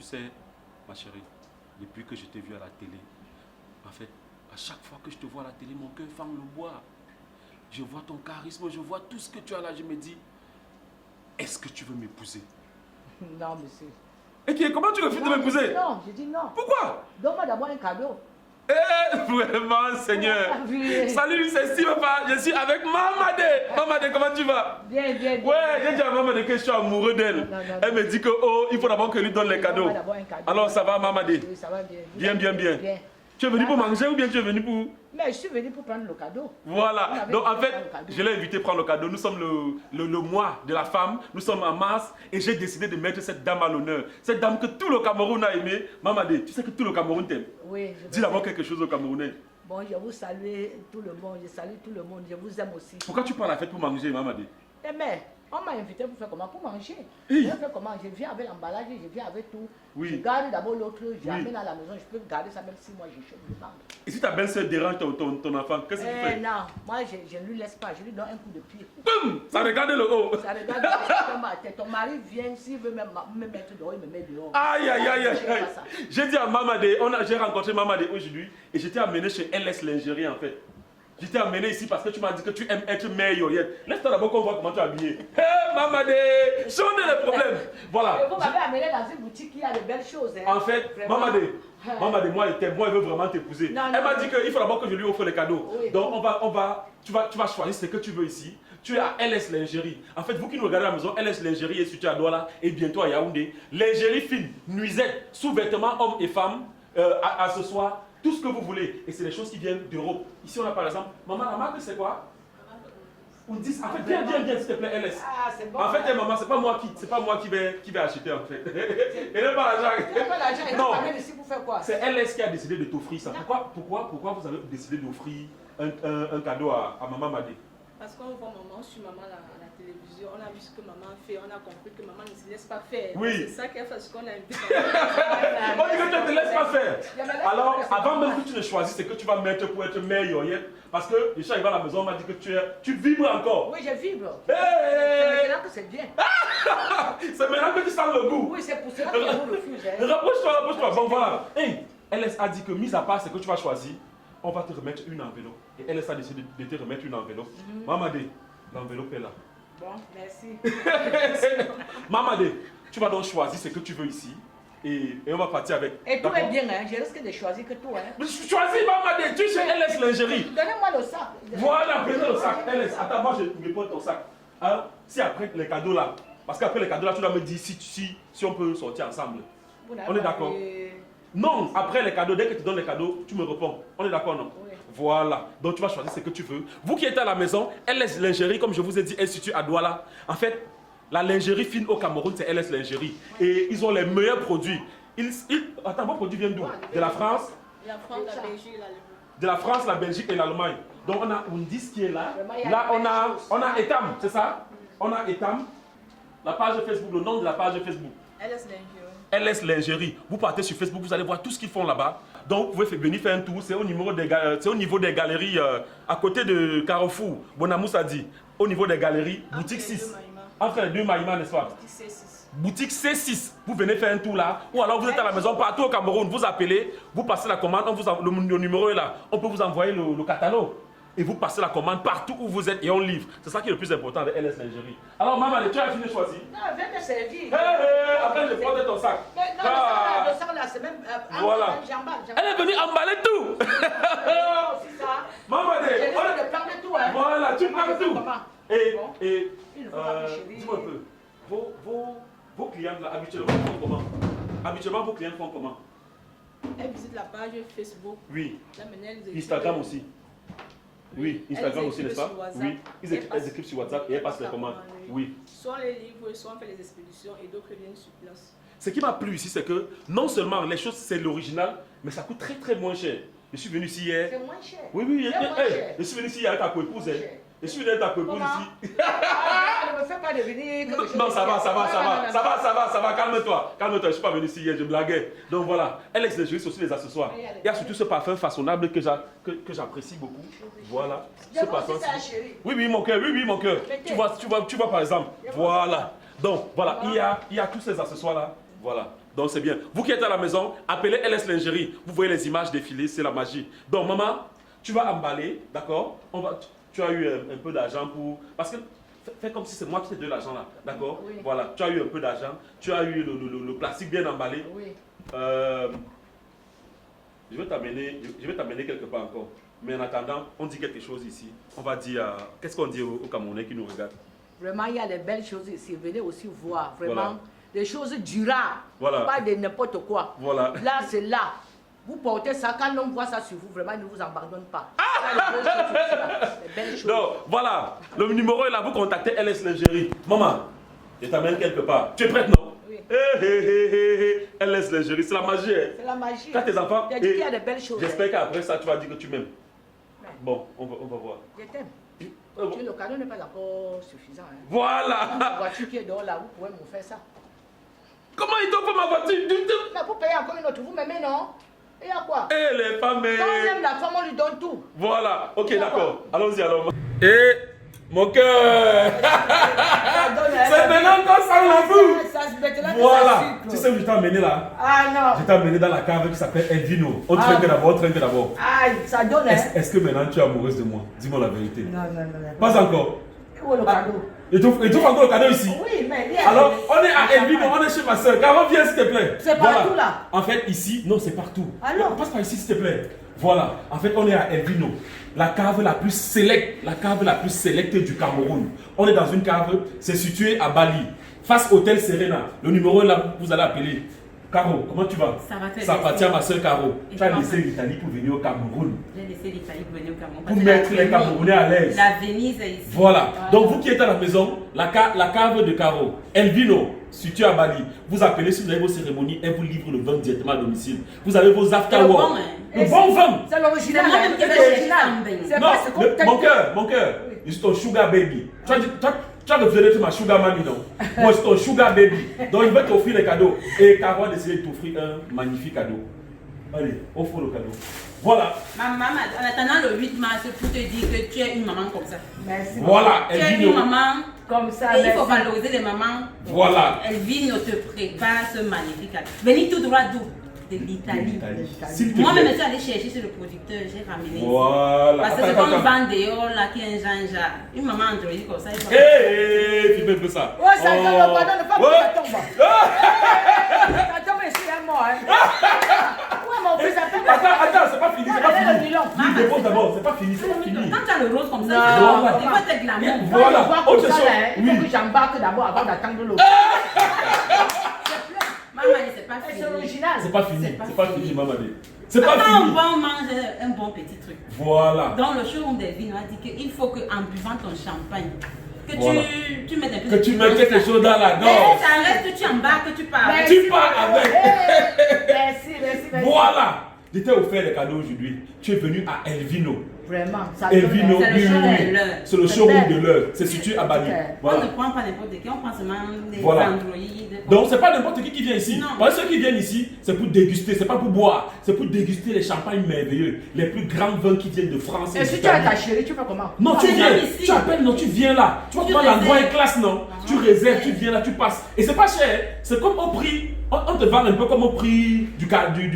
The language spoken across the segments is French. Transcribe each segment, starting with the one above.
sais, ma chérie, depuis que je t'ai vu à la télé, en fait, à chaque fois que je te vois à la télé, mon cœur fend le bois. Je vois ton charisme, je vois tout ce que tu as là. Je me dis, est-ce que tu veux m'épouser? Non, monsieur. Et qui, comment tu refuses de m'épouser? Non, je dis non. Pourquoi? Donne-moi d'abord un cadeau. Eh, vraiment, Seigneur. Salut, c'est Steve, papa. Je suis avec Mamadé. Mamadé, comment tu vas? Bien, bien, bien. Ouais, j'ai dit à Mamadé que je suis amoureux d'elle. Elle me dit que, oh, il faut d'abord que lui donne les cadeaux. Alors, ça va, Mamadé? Oui, ça va bien. Bien, bien, bien. Tu es venu pour manger ou bien tu es venu pour... Mais je suis venu pour prendre le cadeau. Voilà. Donc en fait, je l'ai invité à prendre le cadeau. Nous sommes le mois de la femme. Nous sommes en mars. Et j'ai décidé de mettre cette dame à l'honneur. Cette dame que tout le Cameroun a aimée. Mamadé, tu sais que tout le Cameroun t'aime. Oui. Dis d'abord quelque chose aux Camerounais. Bon, je vous salue tout le monde. Je salue tout le monde. Je vous aime aussi. Pourquoi tu prends la fête pour manger, Mamadé? Eh mais, on m'a invité pour faire comment? Pour manger. Oui. Je fais comment? Je viens avec l'emballage, je viens avec tout. Oui. Je garde d'abord l'autre, j'amène à la maison. Je peux garder ça même si moi je chauffe le ventre. Et si ta belle-sœur dérange ton enfant, qu'est-ce que tu fais? Non, moi je ne lui laisse pas. Je lui donne un coup de pied. Boum! Ça regarde le haut. Ça regarde ma tête. Ton mari vient, s'il veut me mettre dehors, il me met dehors. Aïe, aïe, aïe, Je fais aïe. pas ça. J'ai dit à Mamadé, j'ai rencontré Mamadé aujourd'hui et j'étais amené chez LS Lingerie en fait. Je t'ai amené ici parce que tu m'as dit que tu aimes être meilleur. Laisse-toi d'abord qu'on voit comment tu es habillé. Hé, Mamadé, sonne les problèmes. Voilà. Vous m'avez amené dans une boutique qui a de belles choses. Hein. En fait, Mamadé, moi, elle veut vraiment t'épouser. Elle m'a dit qu'il faut d'abord que je lui offre les cadeaux. Oui. Donc, tu vas choisir ce que tu veux ici. Tu es à LS Lingerie. En fait, vous qui nous regardez à la maison, LS Lingerie est situé à Douala et bientôt à Yaoundé. Lingerie fine, nuisette, sous-vêtements hommes et femmes, accessoires. Tout ce que vous voulez. Et c'est des choses qui viennent d'Europe. Ici, on a par exemple, maman, la marque, c'est quoi? On dit, en fait, viens, s'il te plaît, LS. Ah, c'est bon. En fait, maman, c'est pas moi qui vais acheter, en fait. Elle n'a pas l'argent. Tu n'as pas l'argent, elle Non. t'a amené ici pour faire quoi? C'est LS qui a décidé de t'offrir ça. Pourquoi vous avez décidé d'offrir un cadeau à Maman Madé? Parce qu'on voit maman sur maman à la télévision, on a vu ce que maman fait, on a compris que maman ne se laisse pas faire. Oui. C'est ça qu'elle fait, ce qu'on a invité. On dit que tu ne te laisses pas faire. Alors, avant même que tu ne choisisses ce que tu vas mettre pour être meilleur, parce que Richard il va à la maison, on m'a dit que tu vibres encore. Oui, je vibre. Hey! C'est maintenant que c'est bien. C'est maintenant que tu sens le goût. Oui, c'est pour cela que je vous refuse. Hein. Rapproche-toi. Bon, voilà. Hey, LS a dit que, mis à part ce que tu vas choisir, on va te remettre une enveloppe. Et LS a décidé de te remettre une enveloppe. Mamadé, l'enveloppe est là. Bon, merci. Mamadé, tu vas donc choisir ce que tu veux ici. Et on va partir avec. Et tout est bien, hein. Je risque de choisir que tout. Hein. Choisis Mamadé, tu es chez LS Lingerie. Donnez-moi le sac. Voilà, prenez le sac. LS, attends, moi je me prends ton sac. Hein? Si après les cadeaux là, parce qu'après les cadeaux là, tu dois me dire si on peut sortir ensemble. On est d'accord? Non, après les cadeaux, dès que tu donnes les cadeaux, tu me réponds. On est d'accord, non? Oui. Voilà. Donc tu vas choisir ce que tu veux. Vous qui êtes à la maison, LS Lingerie, comme je vous ai dit, est située à Douala. En fait, la lingerie fine au Cameroun, c'est LS Lingerie. Et ils ont les meilleurs produits. Attends, vos produits viennent d'où? De la France? La France, la Belgique, l'Allemagne. De la France, la Belgique et l'Allemagne. Donc on a Undis qui est là. Là on a Etam, c'est ça? On a Etam. La page Facebook, le nom de la page Facebook. LS Lingerie. LS Lingerie. Vous partez sur Facebook, vous allez voir tout ce qu'ils font là-bas. Donc vous pouvez venir faire un tour. C'est au niveau des galeries à côté de Carrefour. Bonamous a dit. Au niveau des galeries, boutique 6. Entre les deux Maïma, n'est-ce pas? Boutique C6. Boutique C6. Vous venez faire un tour là. Ou alors vous êtes à la maison partout au Cameroun. Vous appelez, vous passez la commande. Le numéro est là. On peut vous envoyer le catalogue. Et vous passez la commande partout où vous êtes et on livre. C'est ça qui est le plus important avec LS Lingerie. Alors maman, tu as fini de choisir? Non, viens me servir. Après je prends de ton sac. Mais non, le sac là, c'est même. Voilà. Elle est venue emballer tout. C'est ça. Maman, Je risque de prendre tout. Hein. voilà, tu prends tout. Et Dis-moi un peu, vos clients là, habituellement font comment? Habituellement, vos clients font comment? Elle visite la page Facebook. Oui. Là, maintenant, elles Instagram aussi. Oui, Instagram Elles aussi, n'est-ce pas? écrivent sur WhatsApp. Oui, elles écrivent sur WhatsApp et elles passent les commandes. Oui. Soit les livres, soit on fait les expéditions et d'autres viennent sur place. Ce qui m'a plu ici, c'est que non seulement les choses, c'est l'original, mais ça coûte très très moins cher. Je suis venu ici hier. C'est moins cher. Oui, je suis venu ici hier avec ta coépouse. Je suis venu avec ta coépouse ici. Ne me fais pas devenir. Non, ça va, calme-toi. Calme-toi, je ne suis pas venu ici hier, je blaguais. Donc voilà, LS Lingerie, c'est aussi les accessoires. Il y a surtout ce parfum façonnable que j'apprécie beaucoup. Voilà. Ce parfum. Oui, mon cœur, mon cœur. Tu vois par exemple. Voilà. Donc voilà, il y a tous ces accessoires là. Voilà. Donc c'est bien. Vous qui êtes à la maison, appelez LS Lingerie. Vous voyez les images défiler, c'est la magie. Donc maman, tu vas emballer, d'accord? Tu as eu un peu d'argent pour... Parce que fais comme si c'est moi qui t'ai donné l'argent là, d'accord? Oui. Voilà, tu as eu un peu d'argent, tu as eu le plastique bien emballé. Oui. Je vais t'amener quelque part encore. Mais en attendant, on dit quelque chose ici. On va dire, qu'est-ce qu'on dit aux Camerounais qui nous regardent? Vraiment, il y a des belles choses ici. Venez aussi voir. Vraiment, Voilà. des choses durables. Voilà. Pas de n'importe quoi. Voilà. Là, c'est là. Vous portez ça, quand l'on voit ça sur vous, vraiment, il ne vous abandonne pas. Ça, les beaux choses ici, là. Des belles choses. Donc, voilà, le numéro est là, vous contactez LS Lingerie. Maman, je t'amène quelque part. Tu es prête, non? Oui. LS Lingerie, c'est la magie. Hein? C'est la magie. Quand tes enfants... Il y a dit qu'il y a des belles choses. J'espère qu'après ça, tu vas dire que tu m'aimes. Ouais. Bon, on va voir. Je t'aime. Bon. Le cadeau n'est pas encore suffisant. Hein. Voilà. La voiture qui est dehors là, vous pouvez me faire ça. Comment ils t'ont fait ma voiture du tout? Mais pour payer encore une autre, vous m'aimez, non? Et il y a quoi? Eh les femmes. Quand on aime la femme, on lui donne tout. Voilà, ok, d'accord. Allons-y alors. Et mon cœur. C'est maintenant qu'on sent la boue. Ça se met là. Voilà. Tu sais où je t'ai emmené là? Ah non. Je t'ai emmené dans la cave qui s'appelle Elvino. On trinque d'abord. Aïe, ça donne, hein? Est-ce que maintenant tu es amoureuse de moi? Dis-moi la vérité. Non. Pas encore. Où est le cadeau? Et tu encore le cadeau ici? Oui, mais bien. Alors, on est à Elvino, on est chez ma soeur. Caro, viens s'il te plaît. C'est partout, là. En fait, ici, non, c'est partout. Alors? Passe par ici s'il te plaît. Voilà. En fait, on est à Elvino. La cave la plus sélecte du Cameroun. On est dans une cave, c'est situé à Bali, face Hôtel Serena. Le numéro est là, vous allez appeler. Caro, comment tu vas? Ça va très Ça bien. appartient à ma soeur Caro. Et Tu as comment laissé ça? l'Italie pour venir au Cameroun. J'ai laissé l'Italie pour venir au Cameroun. Pour parce que mettre la les Camerounais à l'aise. La Venise est ici. Voilà. Donc vous qui êtes à la maison, la cave de Caro, Elvino, située à Bali, vous appelez si vous avez vos cérémonies, elle vous livre le vin directement à domicile. Vous avez vos after C'est le work. bon, hein. Le bon vin. C'est l'original. C'est moi-même qui vais chercher ça en bain. C'est Non, pas ce qu'on mon cœur, je suis ton sugar baby. Tu as refusé d'être ma sugar mommy, non? Moi, je suis ton sugar baby. Donc, il va t'offrir les cadeaux. Et Caro a décidé de t'offrir un magnifique cadeau. Allez, offre le cadeau. Voilà. Maman, en attendant le 8 mars pour te dire que tu es une maman comme ça. Merci. Voilà, Tu es Elvino. une maman. Comme ça, Et il faut merci. valoriser les mamans. Voilà. Elvino te prépare ce magnifique cadeau. Venez tout droit d'où? De l'Italie. S'il te Moi-même, je plaît. suis allée chercher sur le producteur, j'ai ramené ici. Voilà. Parce que c'est comme vendre dehors là, qui est un genre. Une maman androïde comme ça. il faut- Hé, tu fais un peu ça. Oh, ça donne le pardon, ne pas que Ouais. ça tombe. Ça tombe ici, un mort. Ouais, mon fils, ça fait pas. Attends, c'est pas fini, c'est pas Allez, le fini. nylon. Lui, dépose d'abord, c'est pas fini, c'est pas fini. Quand tu as le rose comme ça, Non. il faut être glamour. Quand Voilà. je vois comme Autre ça, chose. là, il faut Oui. que j'embarque d'abord avant d'attendre l'autre. Maman, c'est pas C'est fini. original. C'est pas fini, C'est pas c'est pas fini. fini, maman. C'est pas Quand on fini. va, on mange un bon petit truc. Voilà. Dans le showroom des vins, on a dit qu'il faut qu'en buvant ton champagne, que Voilà. tu mettes un peu Que de tu piment mets quelque dedans. chose dans la Mais gorge. ça reste, tu embarques, tu pars. Merci Tu pars beaucoup. avec. Merci. Voilà. Je t'ai offert les cadeaux aujourd'hui. Tu es venu à Elvino. Vraiment, ça Elvino, C'est le oui, showroom oui, oui. de l'heure. C'est le C'est showroom belle. de l'heure. C'est situé à Bali. Ok. On Voilà. ne prend pas n'importe qui, on prend seulement des Voilà. androïdes. Donc c'est pas n'importe qui vient ici. Non. Parce que ceux qui viennent ici, c'est pour déguster, c'est pas pour boire, c'est pour déguster les champagnes merveilleux, les plus grands vins qui viennent de France et Et si tu d'Italie. as ta chérie, tu fais comment? Non, tu Tu viens, viens ici. tu appelles, non, tu viens là. Tu vois Tu pas l'endroit réserves. est classe, non? Tu réserves, tu viens là, tu passes. Et c'est pas cher, c'est comme au prix. On te vend un peu comme au prix du quartier,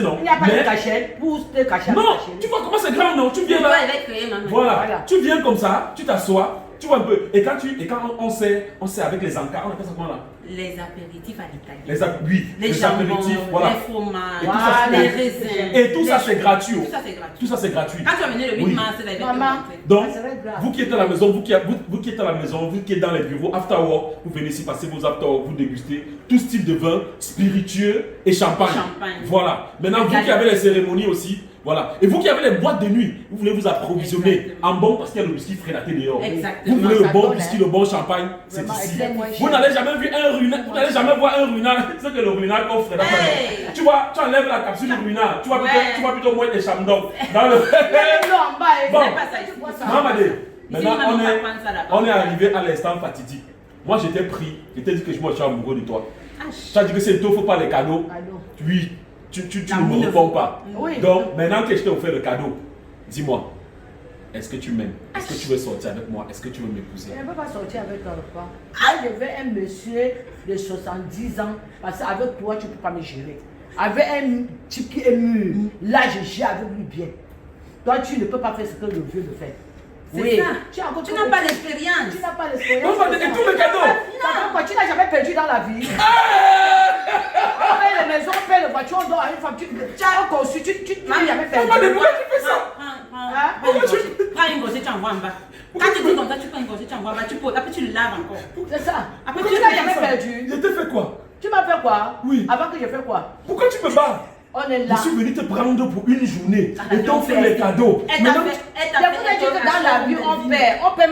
non? Il n'y a pas de Mais- cachette. Pousse tes cachettes. Non, tu vois comment c'est grand, non? Tu viens Toi, là. elle va créer, maman. Voilà. Voilà. Tu viens comme ça, tu t'assois, tu vois un peu. Et quand on sait avec les encas, on appelle ça comment là? Les apéritifs à l'Italie. Oui, Les jambons, apéritifs, voilà. les fromages, Et tout ça, les c'est- raisins. Et tout ça, c'est gratuit. Tout ça, c'est gratuit. Tout ça, c'est gratuit. Quand tu vas venir le 8 Oui. mars, là, il va te Maman. montrer. Donc, Ça serait grave. vous qui êtes à la maison, vous qui êtes à la maison, vous qui êtes dans les bureaux, after work, vous venez ici passer vos after work, vous dégustez tout style de vin, spiritueux et champagne. Champagne. Voilà. Maintenant, vous qui avez les cérémonies aussi, voilà. Et vous qui avez les boîtes de nuit, vous voulez vous approvisionner Exactement. en bon parce qu'il y a le whisky frélaté dehors. Exactement. Vous voulez le Ça bon donne, whisky, hein. le bon champagne, c'est Vraiment, ici. c'est moins Vous cher. n'allez jamais vu un ruinard, vous n'allez jamais voir un ruinard, c'est que le ruinard qu'on frédate. Hey. Tu vois, tu enlèves la capsule du ruinard, tu vas Ouais. plutôt mettre des chambres dans le... Mets-le en bas et Bon. c'est pas ça, tu vois ça. Mamadé, maintenant maman on va est, prendre ça là-bas. on est arrivé à l'instant fatidique. Moi j'étais pris, je t'ai dit que je suis amoureux de toi. Ah, Tu as dit que c'est toi, il ne faut pas les cadeaux. Allô. Oui, tu ne L'amour me ne réponds faut pas. Oui. Donc maintenant que je t'ai offert le cadeau, dis-moi, est-ce que tu m'aimes? Est-ce que tu veux sortir avec moi? Est-ce que tu veux m'épouser? Je ne peux pas sortir avec toi, pas. Moi, je veux un monsieur de 70 ans, parce qu'avec toi, tu ne peux pas me gérer. Avec un type qui est mûr, là, je gère avec lui bien. Toi, tu ne peux pas faire ce que le vieux le fait. C'est ça. Tu n'as pas l'expérience. Tu n'as pas l'expérience. Non, et tous les cadeaux. Tu n'as jamais perdu dans la vie. On paye les maisons, on paye les voitures, on dort à une femme. Tu as conçu, tu n'as jamais perdu. Pourquoi tu fais ça? Prends une gosse, tu envoies en bas. Quand tu dis comme ça, tu prends une gosse, tu envoies en bas, tu poses, après tu le laves encore. C'est ça. Après, Tu n'as jamais perdu. Je t'ai fait quoi? Tu m'as fait quoi? Oui. Avant que je fasse quoi? Pourquoi tu me bats? On est Je là. suis venu te prendre pour une journée Ah, et t'offrir les cadeaux. Elle Maintenant, t'a fait. Je voulais dire que dans la vie, on paie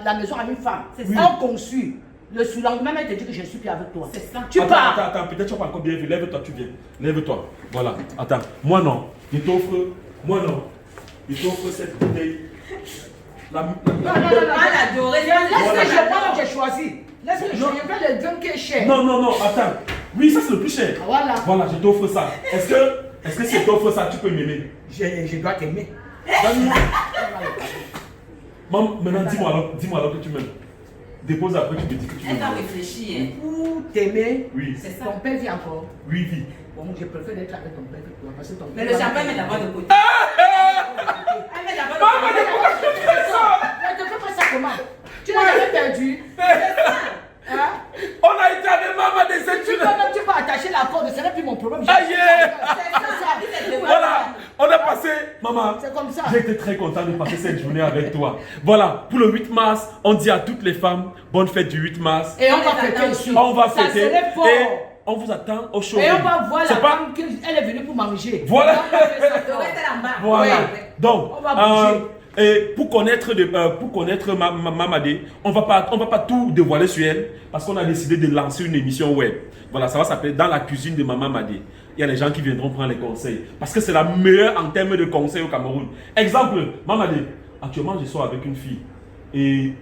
la maison à une femme. C'est ça. On conçut. Le sous-lendemain, elle te dit que je ne suis plus avec toi. C'est ça. Tu pars. Attends, peut-être tu n'as pas encore bien vu. Lève-toi, tu viens. Lève-toi. Voilà. Attends. Moi non. Je t'offre cette bouteille. Non. Ah, la dorée. Laisse-le, je prends, j'ai choisi. Laisse-le, je vais le donner qui est cher. Non, attends. Oui, ça c'est le plus cher. Voilà. Voilà, je t'offre ça. Est-ce que si je t'offre ça, tu peux m'aimer? Je dois t'aimer. Donne-moi. Maman, maintenant dis-moi alors que tu m'aimes. Dépose après, tu me dis que tu Elle t'a m'aimes. réfléchi. Pour t'aimer, Oui. C'est ça. ton père vit encore. Oui, vie. Bon, je préfère d'être avec ton père que toi. Parce que ton Mais père le va champagne, me- met d'abord de côté. Elle met d'abord de Maman, côté. mais pourquoi tu fais ça? Mais tu fais pas ça comment? Tu n'as jamais perdu. Hein? On a été avec maman des études. Tu peux attacher la corde, ce n'est plus mon problème. Aïe! C'est ça. Voilà, on a passé, maman. C'est comme ça. J'ai été très content de passer cette journée avec toi. Voilà, pour le 8 mars, on dit à toutes les femmes, bonne fête du 8 mars. Et on va fêter ici. On va Ça fêter serait fort. et on vous attend au show. Et on va voir la C'est pas... femme qu'elle est venue pour manger. Voilà. On va faire ça Le fort. reste est en bas. Voilà. Oui. Donc, On va bouger. et pour connaître Mamadé, on va pas tout dévoiler sur elle parce qu'on a décidé de lancer une émission web. Voilà, ça va s'appeler Dans la cuisine de Maman Madé. Il y a des gens qui viendront prendre les conseils parce que c'est la meilleure en termes de conseils au Cameroun. Exemple, Mamadé, actuellement je sors avec une fille et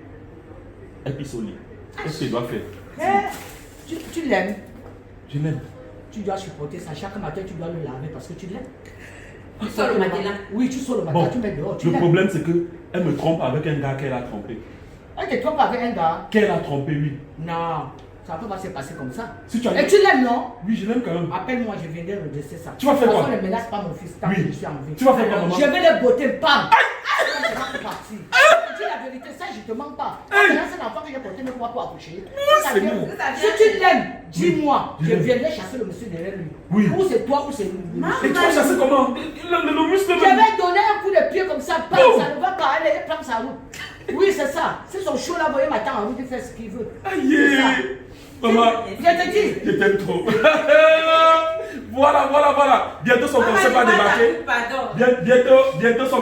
elle pisse au lit. Qu'est-ce qu'elle doit faire? Mais tu l'aimes. Je l'aime. Tu dois supporter ça. Chaque matin, tu dois le laver parce que tu l'aimes. Tu sors le matin là. Oui, tu sors le matin, Bon, tu mets dehors. Tu le l'aimes. problème c'est que elle me trompe avec un gars qu'elle a trompé. Elle te trompe avec un gars. Qu'elle a trompé, oui. Non, ça ne peut pas se passer comme ça. Si tu as... Et tu l'aimes, non? Oui, je l'aime quand même. Appelle-moi, je viendrai redresser ça. Tu vas faire quoi? Parce qu'on ne menace pas mon fils tant Oui. que je suis en vie. Tu vas faire quoi, maman? Je vais les botter, bam! C'est parti. Je dis la vérité, ça, je ne te mens pas. Hey. Là, c'est l'enfant que j'ai porté, mais pour accoucher. Ça c'est vient bon. où? Si tu l'aimes, dis-moi. Oui, Je je l'aime. viendrai chasser le monsieur derrière lui. Oui. Ou c'est toi, ou c'est lui. Et tu vas chasser comment? Le muscle Je vais donner un coup de pied comme ça, bam, Oh. ça ne va pas aller, il prend sa route. Oui, c'est ça. C'est son show là, vous voyez, m'attend en route, il fait ce qu'il veut. C'est ça. Aïe! Maman, Je te dis. je t'aime trop. Voilà. Bientôt son concept va débarquer. Pardon. Bientôt son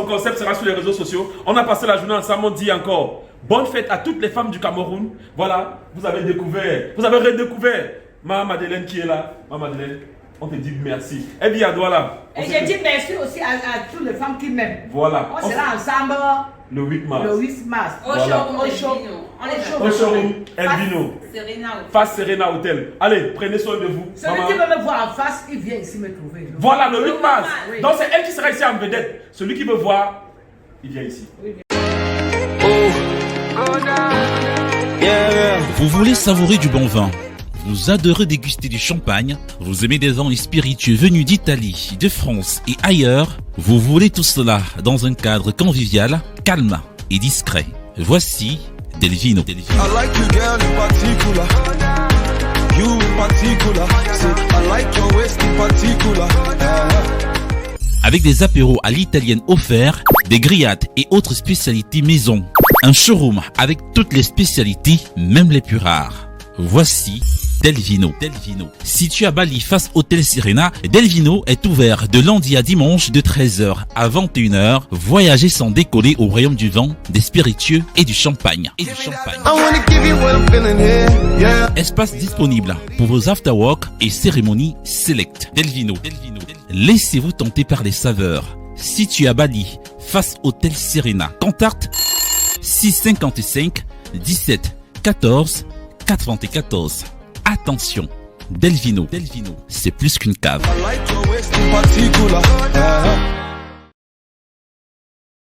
concept sera sur les réseaux sociaux. On a passé la journée ensemble, on dit encore bonne fête à toutes les femmes du Cameroun. Voilà, vous avez redécouvert Maman Madeleine qui est là. Maman Madeleine, on te dit merci. Et bien, voilà. Et je dis merci aussi à toutes les femmes qui m'aiment. Voilà. On sera ensemble Le 8 mars. le 8 mars. Au Voilà. showroom Au de show. Vino. On est Au Au chaud. showroom Elvino. Serena. Face Serena Hotel. Allez, prenez soin de vous. Celui Maman. qui veut me voir en face, il vient ici me trouver. Voilà, le 8 mars. Oui. Donc c'est elle qui sera ici en vedette. Celui qui veut voir, il vient ici. Vous voulez savourer du bon vin? Vous adorez déguster du champagne? Vous aimez des vins et spiritueux venus d'Italie, de France et ailleurs? Vous voulez tout cela dans un cadre convivial, calme et discret? Voici Delvino. I like you, girl, in particular. You in particular. Say, I like your waist in particular. Avec des apéros à l'italienne offerts, des grillades et autres spécialités maison. Un showroom avec toutes les spécialités, même les plus rares. Voici Delvino. Situé à Bali face Hôtel Serena, Delvino est ouvert de lundi à dimanche de 13h à 21h. Voyagez sans décoller au royaume du vin, des spiritueux et du champagne. I wanna give you what I'm feeling here. Yeah. Espace disponible pour vos afterwork et cérémonies select. Delvino. Laissez-vous tenter par les saveurs. Situé à Bali, face Hôtel Serena. Contact 655 17 14 94. Attention, Delvino, c'est plus qu'une cave. I like your waist in particular.